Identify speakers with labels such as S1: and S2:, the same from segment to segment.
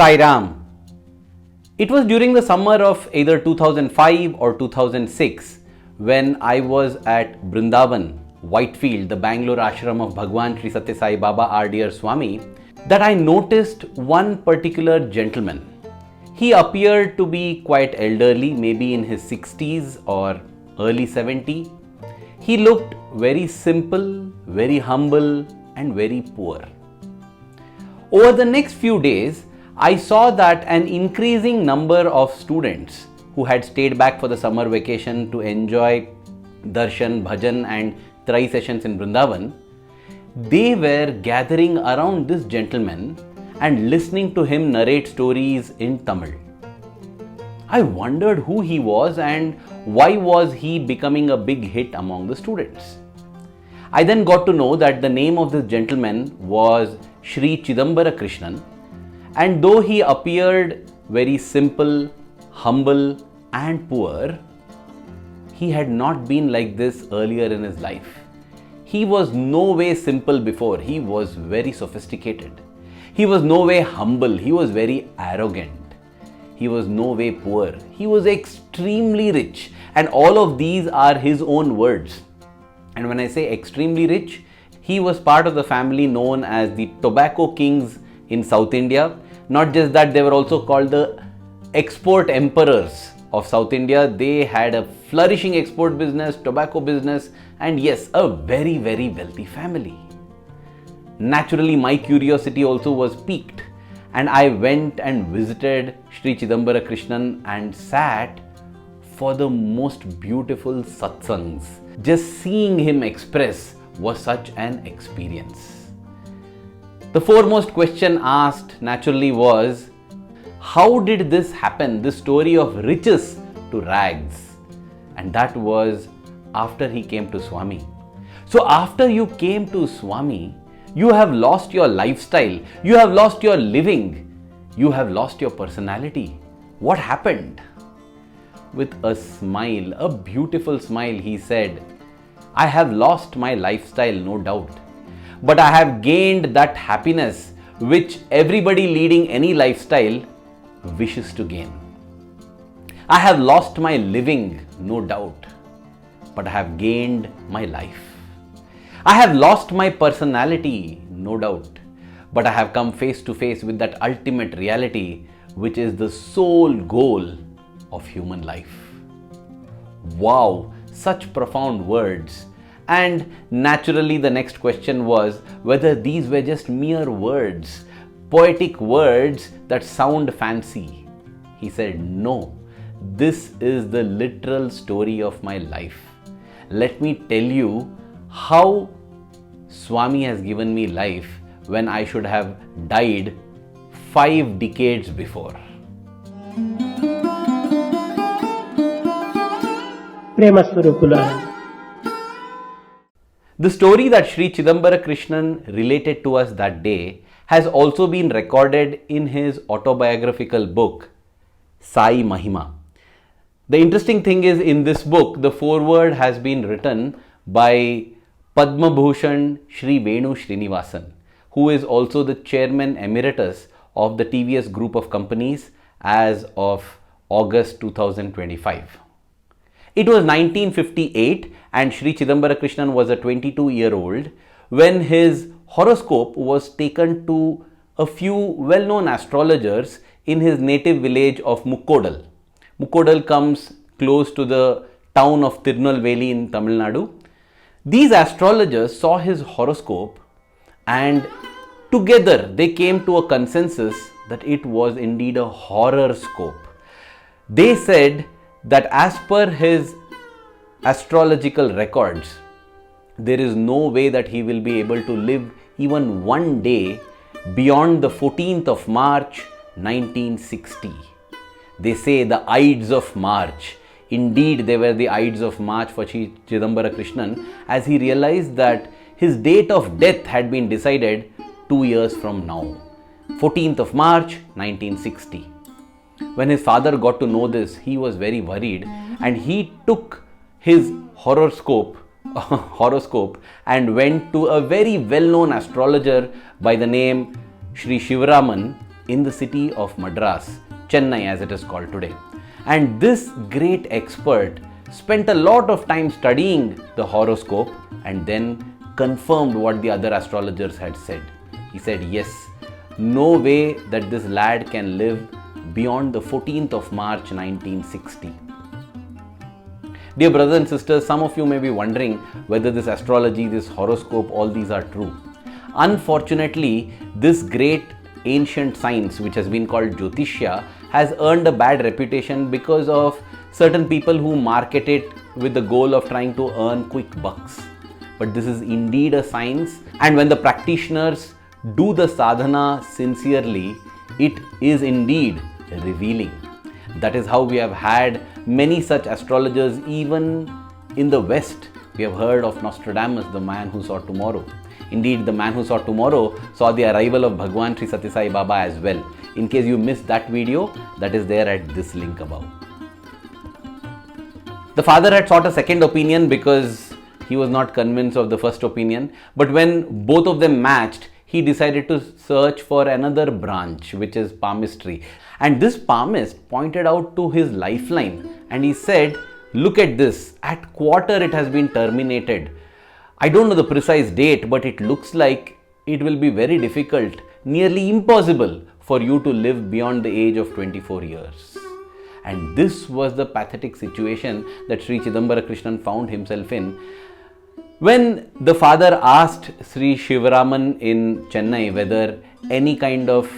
S1: Sai Ram. It was during the summer of either 2005 or 2006 when I was at Vrindavan, Whitefield, the Bangalore ashram of Bhagawan Shri Sathya Sai Baba, our dear Swami, that I noticed one particular gentleman. He appeared to be quite elderly, maybe in his 60s or early 70s. He looked very simple, very humble, and very poor. Over the next few days, I saw that an increasing number of students who had stayed back for the summer vacation to enjoy darshan, bhajan and trai sessions in Vrindavan, they were gathering around this gentleman and listening to him narrate stories in Tamil. I wondered who he was and why was he becoming a big hit among the students. I then got to know that the name of this gentleman was Shri Chidambara Krishnan, and though he appeared very simple, humble and poor, he had not been like this earlier in his life. He was no way simple before, he was very sophisticated. He was no way humble, he was very arrogant. He was no way poor, he was extremely rich, and all of these are his own words. And when I say extremely rich, he was part of the family known as the Tobacco Kings in South India. Not just that, they were also called the export emperors of South India. They had a flourishing export business, tobacco business, and yes, a very, very wealthy family. Naturally, my curiosity also was piqued, and I went and visited Shri Chidambara Krishnan and sat for the most beautiful satsangs. Just seeing him express was such an experience. The foremost question asked naturally was, how did this happen, this story of riches to rags? And that was after he came to Swami. So after you came to Swami, you have lost your lifestyle, you have lost your living, you have lost your personality. What happened? With a smile, a beautiful smile, he said, I have lost my lifestyle, no doubt, but I have gained that happiness which everybody leading any lifestyle wishes to gain. I have lost my living, no doubt, but I have gained my life. I have lost my personality, no doubt, but I have come face to face with that ultimate reality which is the sole goal of human life. Wow, such profound words. And naturally the next question was whether these were just mere words, poetic words that sound fancy. He said, no, this is the literal story of my life. Let me tell you how Swami has given me life when I should have died 5 decades before. The story that Shri Chidambara Krishnan related to us that day has also been recorded in his autobiographical book, Sai Mahima. The interesting thing is, in this book, the foreword has been written by Padma Bhushan Shri Venu Srinivasan, who is also the chairman emeritus of the TVS group of companies as of August 2025. It was 1958 and Shri Chidambara Krishnan was a 22-year-old when his horoscope was taken to a few well-known astrologers in his native village of Mukkodal. Mukkodal comes close to the town of Tirunelveli in Tamil Nadu. These astrologers saw his horoscope and together they came to a consensus that it was indeed a horoscope. They said that as per his astrological records, there is no way that he will be able to live even one day beyond the 14th of March 1960. They say the Ides of March. Indeed, they were the Ides of March for Shri Chidambara Krishnan, as he realized that his date of death had been decided 2 years from now, 14th of March 1960. When his father got to know this, he was very worried and he took his horoscope and went to a very well-known astrologer by the name Shri Shivaraman in the city of Madras, Chennai as it is called today. And this great expert spent a lot of time studying the horoscope and then confirmed what the other astrologers had said. He said, yes, no way that this lad can live beyond the 14th of March 1960. Dear brothers and sisters, some of you may be wondering whether this astrology, this horoscope, all these are true. Unfortunately, this great ancient science which has been called Jyotishya has earned a bad reputation because of certain people who market it with the goal of trying to earn quick bucks. But this is indeed a science, and when the practitioners do the sadhana sincerely, it is indeed revealing. That is how we have had many such astrologers even in the West. We have heard of Nostradamus, the man who saw tomorrow. Indeed, the man who saw tomorrow saw the arrival of Bhagawan Shri Sathya Sai Baba as well. In case you missed that video, that is there at this link above. The father had sought a second opinion because he was not convinced of the first opinion. But when both of them matched, he decided to search for another branch, which is palmistry. And this palmist pointed out to his lifeline and he said, look at this, at quarter it has been terminated. I don't know the precise date, but it looks like it will be very difficult, nearly impossible for you to live beyond the age of 24 years. And this was the pathetic situation that Shri Chidambara Krishnan found himself in. When the father asked Sri Shivaraman in Chennai whether any kind of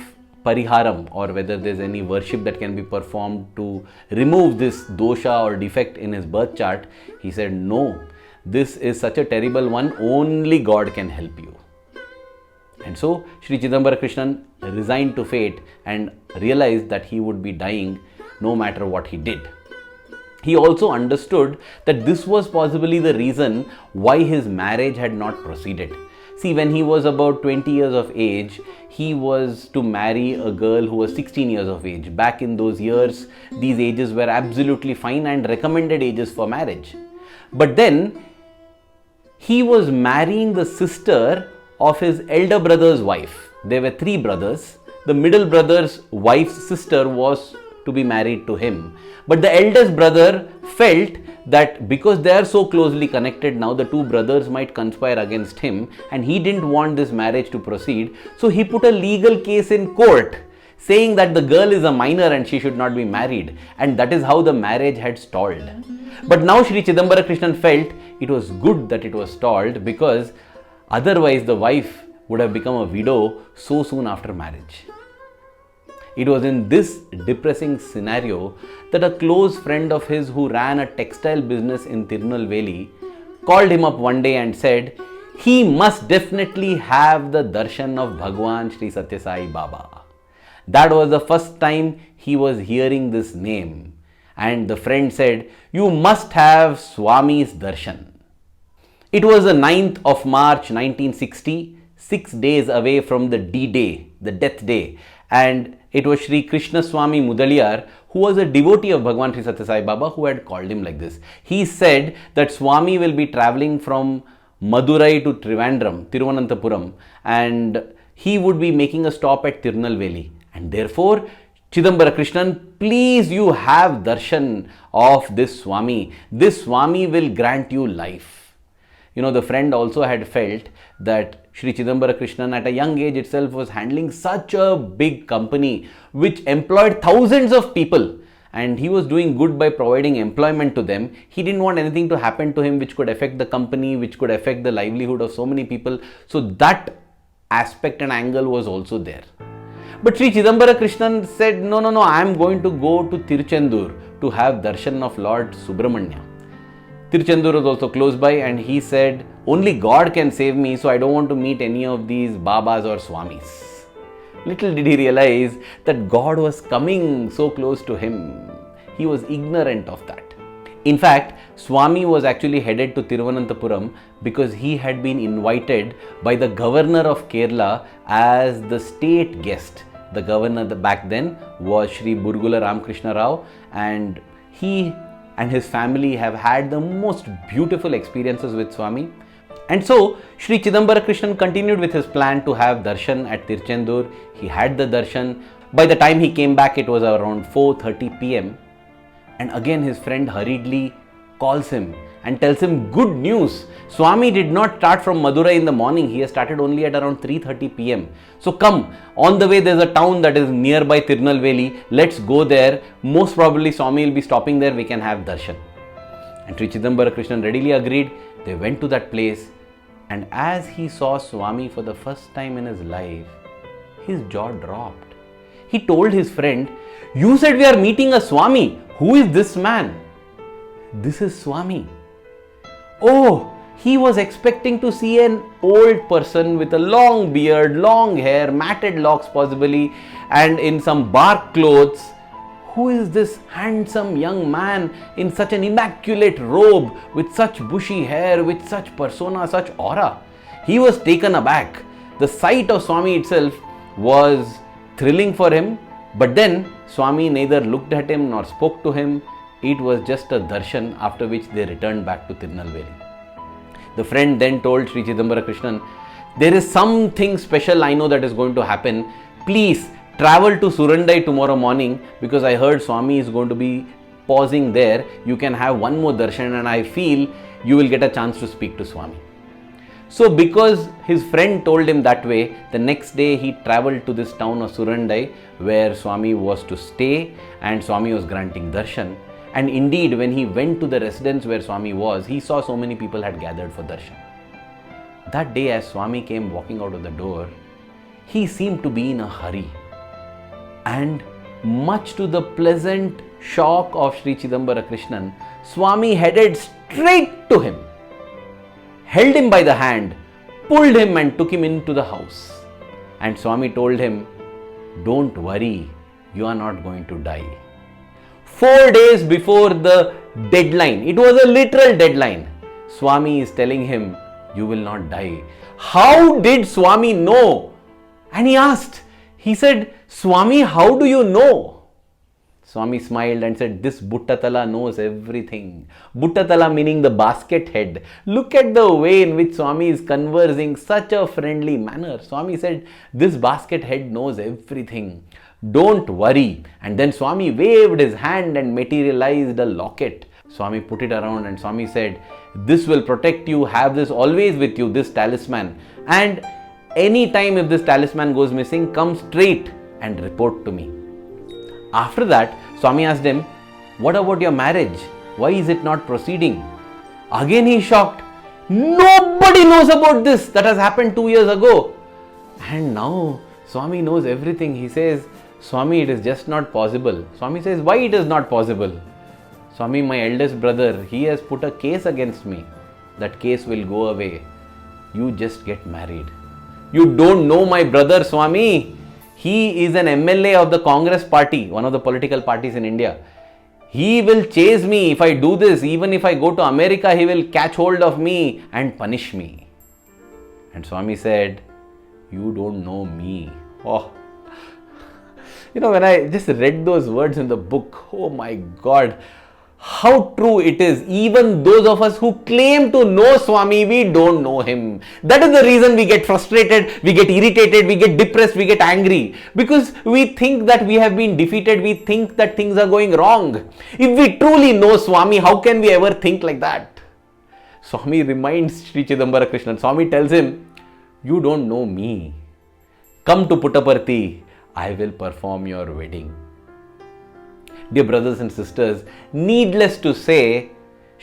S1: pariharam or whether there is any worship that can be performed to remove this dosha or defect in his birth chart, he said, no, this is such a terrible one, only God can help you. And so Shri Chidambara Krishnan resigned to fate and realized that he would be dying no matter what he did. He also understood that this was possibly the reason why his marriage had not proceeded. See, when he was about 20 years of age, he was to marry a girl who was 16 years of age. Back in those years, these ages were absolutely fine and recommended ages for marriage. But then, he was marrying the sister of his elder brother's wife. There were 3 brothers. The middle brother's wife's sister was to be married to him. But the eldest brother felt that because they are so closely connected now, the 2 brothers might conspire against him and he didn't want this marriage to proceed. So he put a legal case in court saying that the girl is a minor and she should not be married. And that is how the marriage had stalled. But now Shri Chidambara Krishnan felt it was good that it was stalled because otherwise the wife would have become a widow so soon after marriage. It was in this depressing scenario that a close friend of his who ran a textile business in Tirunelveli called him up one day and said, he must definitely have the darshan of Bhagawan Shri Sathya Sai Baba. That was the first time he was hearing this name. And the friend said, you must have Swami's darshan. It was the 9th of March 1960, 6 days away from the D-Day, the death day. And it was Shri Krishna Swami Mudaliyar, who was a devotee of Bhagawan Shri Sathya Sai Baba, who had called him like this. He said that Swami will be travelling from Madurai to Trivandrum, Tiruvananthapuram, and he would be making a stop at Tirunelveli. And therefore, Chidambara Krishnan, please you have darshan of this Swami. This Swami will grant you life. You know, the friend also had felt that Shri Chidambara Krishnan at a young age itself was handling such a big company which employed thousands of people, and he was doing good by providing employment to them. He didn't want anything to happen to him which could affect the company, which could affect the livelihood of so many people. So that aspect and angle was also there. But Shri Chidambara Krishnan said, no, I am going to go to Tiruchendur to have darshan of Lord Subramanya. Tiruchendur was also close by, and he said, only God can save me, so I don't want to meet any of these Babas or Swamis. Little did he realize that God was coming so close to him. He was ignorant of that. In fact, Swami was actually headed to Tiruvananthapuram because he had been invited by the governor of Kerala as the state guest. The governor back then was Shri Burgula Ramakrishna Rao, and he and his family have had the most beautiful experiences with Swami. And so, Shri Chidambara Krishnan continued with his plan to have darshan at Tiruchendur. He had the darshan. By the time he came back, it was around 4:30 p.m. And again his friend hurriedly calls him and tells him good news. Swami did not start from Madurai in the morning. He has started only at around 3:30 p.m. So come, on the way there's a town that is nearby Tirunelveli. Let's go there. Most probably Swami will be stopping there. We can have darshan. And Shri Chidambara Krishnan readily agreed. They went to that place. And as he saw Swami for the first time in his life, his jaw dropped. He told his friend, "You said we are meeting a Swami. Who is this man?" "This is Swami." Oh, he was expecting to see an old person with a long beard, long hair, matted locks possibly, and in some bark clothes. Who is this handsome young man in such an immaculate robe, with such bushy hair, with such persona, such aura? He was taken aback. The sight of Swami itself was thrilling for him, but then Swami neither looked at him nor spoke to him. It was just a darshan, after which they returned back to Tirunelveli. The friend then told Shri Chidambara Krishnan, "There is something special I know that is going to happen. Please travel to Surandai tomorrow morning, because I heard Swami is going to be pausing there. You can have one more darshan and I feel you will get a chance to speak to Swami." So because his friend told him that way, the next day he travelled to this town of Surandai where Swami was to stay, and Swami was granting darshan. And indeed, when he went to the residence where Swami was, he saw so many people had gathered for darshan. That day as Swami came walking out of the door, he seemed to be in a hurry. And much to the pleasant shock of Shri Chidambara Krishnan, Swami headed straight to him, held him by the hand, pulled him and took him into the house. And Swami told him, "Don't worry, you are not going to die." 4 days before the deadline, it was a literal deadline, Swami is telling him, "You will not die." How did Swami know? And he asked, he said, "Swami, how do you know?" Swami smiled and said, "This Buttatala knows everything." Buttatala meaning the basket head. Look at the way in which Swami is conversing, such a friendly manner. Swami said, "This basket head knows everything. Don't worry." And then Swami waved his hand and materialized a locket. Swami put it around and Swami said, "This will protect you. Have this always with you, this talisman. And any time if this talisman goes missing, come straight and report to me." After that, Swami asked him, "What about your marriage? Why is it not proceeding?" Again he is shocked. Nobody knows about this that has happened 2 years ago. And now Swami knows everything. He says, "Swami, it is just not possible." Swami says, "Why it is not possible?" "Swami, my eldest brother, he has put a case against me. That case will go away. You just get married." "You don't know my brother, Swami. He is an MLA of the Congress party, one of the political parties in India. He will chase me if I do this. Even if I go to America, he will catch hold of me and punish me." And Swami said, "You don't know me." Oh, when I just read those words in the book, oh my God, how true it is. Even those of us who claim to know Swami, we don't know him. That is the reason we get frustrated, we get irritated, we get depressed, we get angry. Because we think that we have been defeated, we think that things are going wrong. If we truly know Swami, how can we ever think like that? Swami reminds Shri Chidambara Krishnan. Swami tells him, "You don't know me. Come to Puttaparthi, I will perform your wedding." Dear brothers and sisters, needless to say,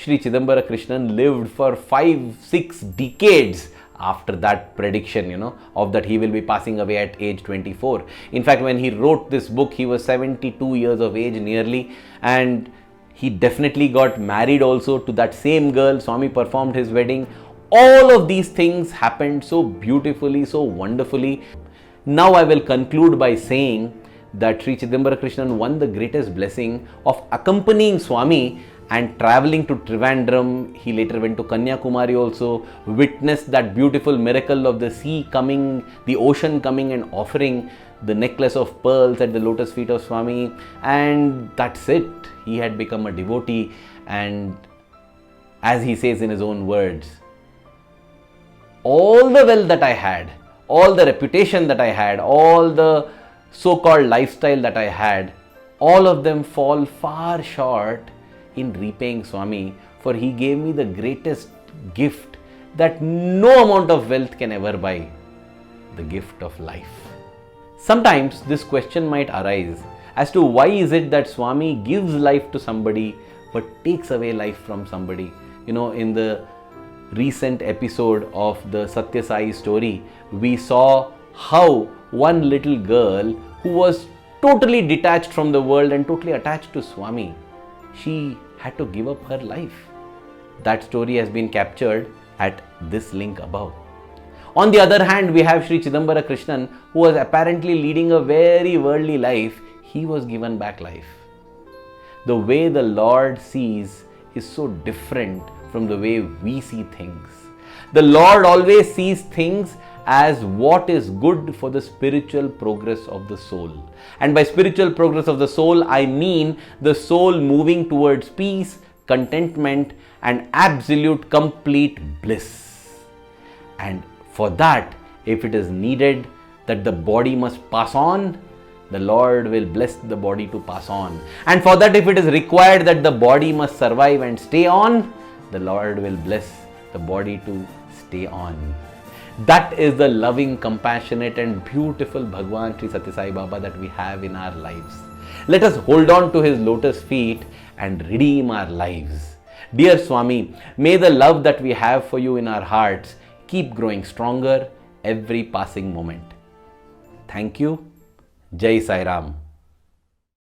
S1: Shri Chidambara Krishnan lived for 5-6 decades after that prediction, of that he will be passing away at age 24. In fact, when he wrote this book, he was 72 years of age nearly, and he definitely got married also to that same girl. Swami performed his wedding. All of these things happened so beautifully, so wonderfully. Now I will conclude by saying that Shri Chidambara Krishnan won the greatest blessing of accompanying Swami and travelling to Trivandrum. He later went to Kanyakumari also, witnessed that beautiful miracle of the sea coming, the ocean coming and offering the necklace of pearls at the lotus feet of Swami. And that's it. He had become a devotee, and as he says in his own words, all the wealth that I had, all the reputation that I had, all the so-called lifestyle that I had, all of them fall far short in repaying Swami, for he gave me the greatest gift that no amount of wealth can ever buy, the gift of life. Sometimes this question might arise as to why is it that Swami gives life to somebody but takes away life from somebody. In the recent episode of the Sathya Sai story, we saw how one little girl who was totally detached from the world and totally attached to Swami, she had to give up her life. That story has been captured at this link above. On the other hand, we have Shri Chidambara Krishnan, who was apparently leading a very worldly life. He was given back life. The way the Lord sees is so different from the way we see things. The Lord always sees things as what is good for the spiritual progress of the soul. And by spiritual progress of the soul, I mean the soul moving towards peace, contentment, and absolute complete bliss. And for that, if it is needed that the body must pass on, the Lord will bless the body to pass on. And for that, if it is required that the body must survive and stay on, the Lord will bless the body to stay on. That is the loving, compassionate and beautiful Bhagawan Shri Sathya Sai Baba that we have in our lives. Let us hold on to his lotus feet and redeem our lives. Dear Swami, may the love that we have for you in our hearts keep growing stronger every passing moment. Thank you. Jai Sai Ram.